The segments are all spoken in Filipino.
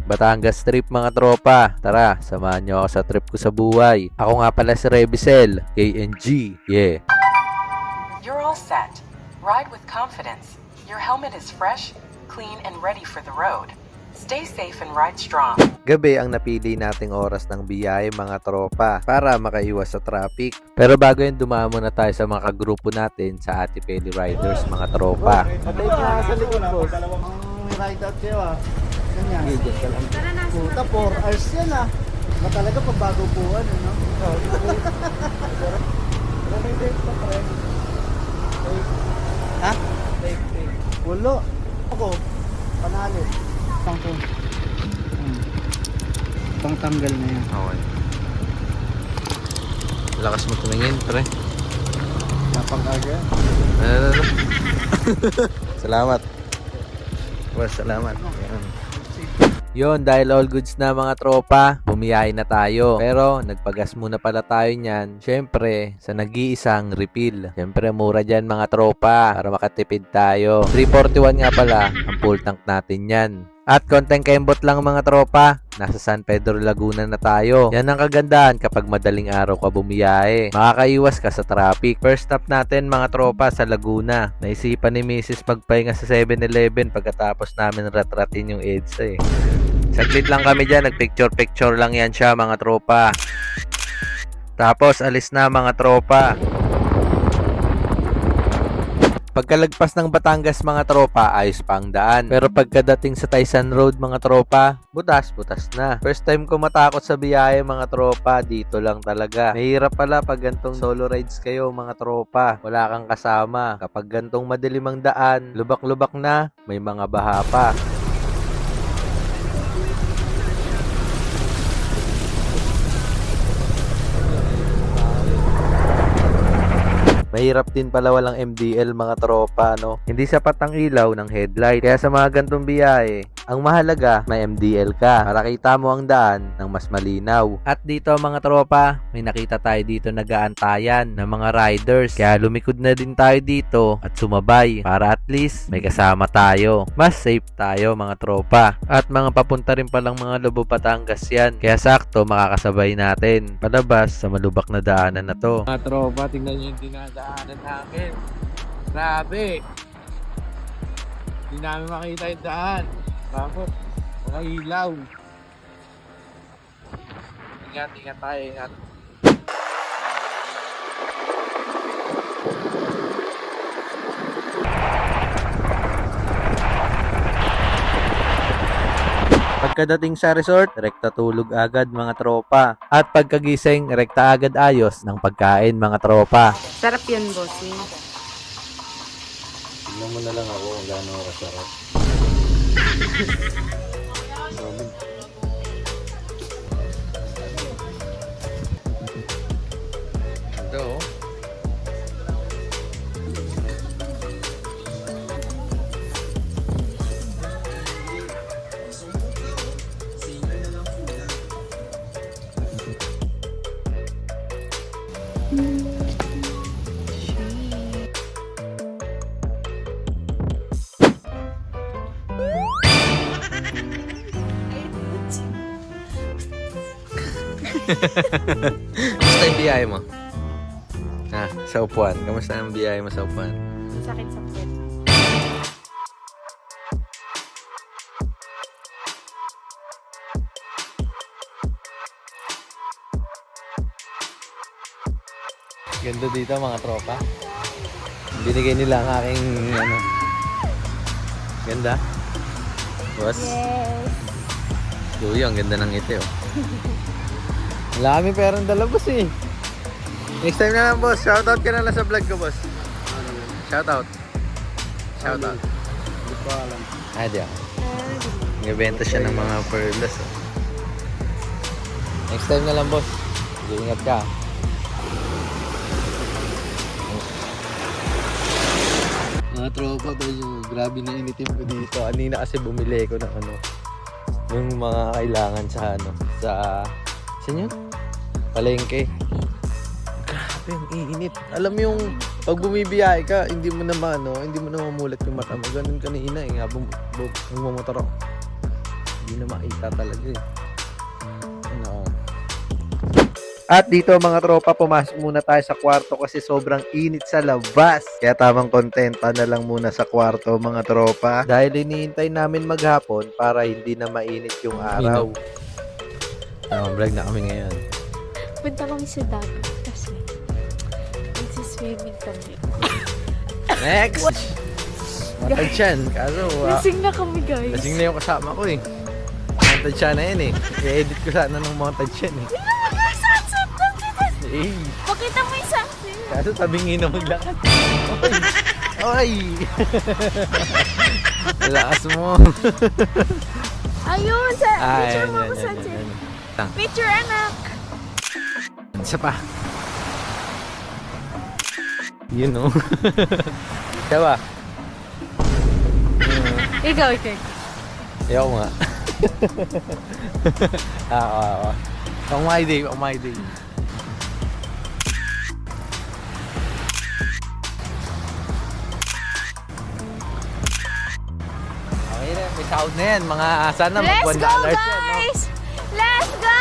Batangas trip mga tropa. Tara, samahan nyo ako sa trip ko sa buhay. Ako nga pala si Rebicel, KNG. Yeah. You're all set. Ride with confidence. Your helmet is fresh, clean, and ready for the road. Stay safe and ride strong. Gabi ang napili nating oras ng biyahe mga tropa para makaiwas sa traffic. Pero bago yun, dumaan muna tayo sa mga kagrupo natin sa Atipeli Riders mga tropa. Patay ka sa likod, boss. May ride out kayo, ah. Ganyan. Puta, 4 hours yan, ah. Ba talaga pag bago buwan, ano? Pero may date pa, pre. Ha? Date. Ulo. Ako. Panalo. Tangko. Pangtanggal na yan. Okay. Lakas mo tumingin, pre. Napang-aga. Salamat. Well, salamat. Yon, dahil all goods na mga tropa, bumiyahe na tayo. Pero nagpagas muna pala tayo niyan. Syempre, sa nag-iisang refill. Syempre, mura dyan mga tropa para makatipid tayo. 341 nga pala ang full tank natin yan. At konting kembot lang mga tropa, nasa San Pedro Laguna na tayo. Yan ang kagandahan kapag madaling araw ka bumiyahe. Makakaiwas ka sa traffic. First stop natin mga tropa sa Laguna. Naisipan ni Mrs. magpahinga sa 7-Eleven pagkatapos namin ratratin yung EDSA eh. Saglit lang kami dyan, nagpicture-picture lang yan siya mga tropa. Tapos alis na mga tropa. Pagkalagpas ng Batangas mga tropa, ayos pa ang daan. Pero pagkadating sa Taysan Road mga tropa, butas na. First time ko matakot sa biyahe mga tropa, dito lang talaga. Mahirap pala pag gantong solo rides kayo mga tropa. Wala kang kasama. Kapag gantong madilim ang daan, lubak-lubak na, may mga baha pa. Mahirap din pala walang MDL mga tropa, no? Hindi sapat ang ilaw ng headlight. Kaya sa mga gantong biyahe, ang mahalaga may MDL ka para kita mo ang daan ng mas malinaw. At dito mga tropa, may nakita tayo dito nag-aantayan ng mga riders. Kaya lumikod na din tayo dito at sumabay para at least may kasama tayo. Mas safe tayo mga tropa. At mga papunta rin palang mga Lobo Batangas yan. Kaya sakto makakasabay natin palabas sa malubak na daanan na to. Mga tropa, tingnan nyo yung dinadaanan namin. Grabe! Hindi namin makita yung daan. Tapos, mga ilaw. Ingat tayo, ingat. Pagkadating sa resort, rekta tulog agad mga tropa. At pagkagising, rekta agad ayos ng pagkain mga tropa. Sarap yun, bossing. Tignan mo na lang ako kung gano'n kasarap. Ito. Kamusta yung biyahe mo? Ha, sa upuan. Kamusta ang biyahe mo sa upuan? Sakit sa puwet. Ganda dito mga tropa. Binigay nila ang aking ano. Ganda. Boss. Yes. Luyo, ang ganda ng ite oh. Wala kami perang dala boss eh. Next time na lang boss. Shoutout ka na lang sa vlog ko boss. Shoutout. Shoutout. Hindi ko alam. Ah, di ako. Nag-benta siya ng mga perlas oh. Next time na lang boss. Ingat ka. Mga tropa ba yung grabe na initim ko dito. Kanina kasi bumili ko ng ano, yung mga kailangan sa ano, sa saan yun? Palengke. Grabe ang init. Alam mo yung pag bumibiyahe ka, hindi mo naman no, hindi mo na mamulat yung mata mo. Ganun kanina eh, habang bumotor ako. Hindi na makita talaga eh. Ano? At dito mga tropa, pumasok muna tayo sa kwarto kasi sobrang init sa labas. Kaya tamang kontenta na lang muna sa kwarto mga tropa. Dahil iniintay namin maghapon para hindi na mainit yung araw. Vlog na kami ngayon. Punta kami sa dagat kasi magsiswimming kami. Next! Matad siyan. Kaso, Lasing na kami, guys. lasing na yung kasama ko eh. Mounted siya na yun eh. I-edit ko sana ng mounted siya eh. Sunset! Eh, Pakita mo yung sunset! kaso tabingin na maglakad. Oy! Lakas mo. Ayun! Picture mo ako sunset. Yan. Picture, anak! Isa pa. Yun o. Siya ba? Ikaw. Ayaw nga. Ako. Pang my day. Okay na, may sound na yan. Mga sana mag $1 Let's go, yan, no? guys! Let's go!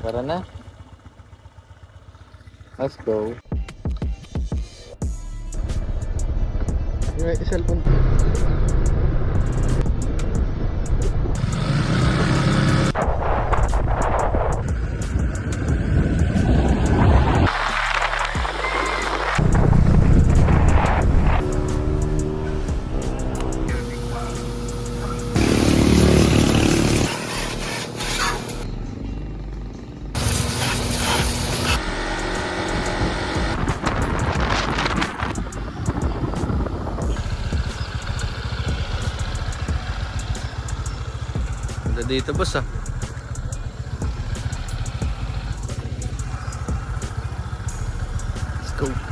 Tara na. Let's go. Yung cellphone. Ganda dito boss ah. Let's go.